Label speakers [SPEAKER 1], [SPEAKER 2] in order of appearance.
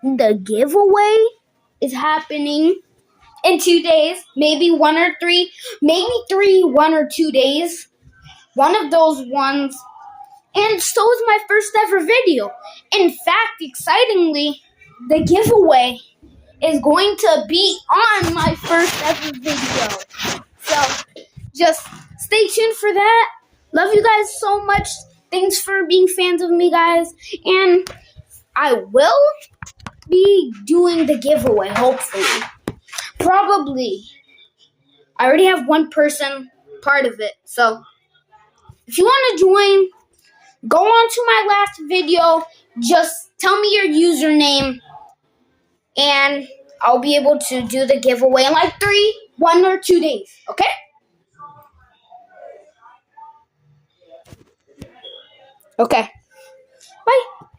[SPEAKER 1] the giveaway is happening in 2 days, maybe 1 or 2 days. One of those ones. And so is my first ever video. In fact, excitingly, the giveaway is going to be on my first ever video. So just stay tuned for that. Love you guys so much. Thanks for being fans of me, guys. And I will be doing the giveaway, hopefully. Probably. I already have one person part of it. So if you want to join, go on to my last video. Just tell me your username, and I'll be able to do the giveaway in like 1 or 2 days. Okay? Okay.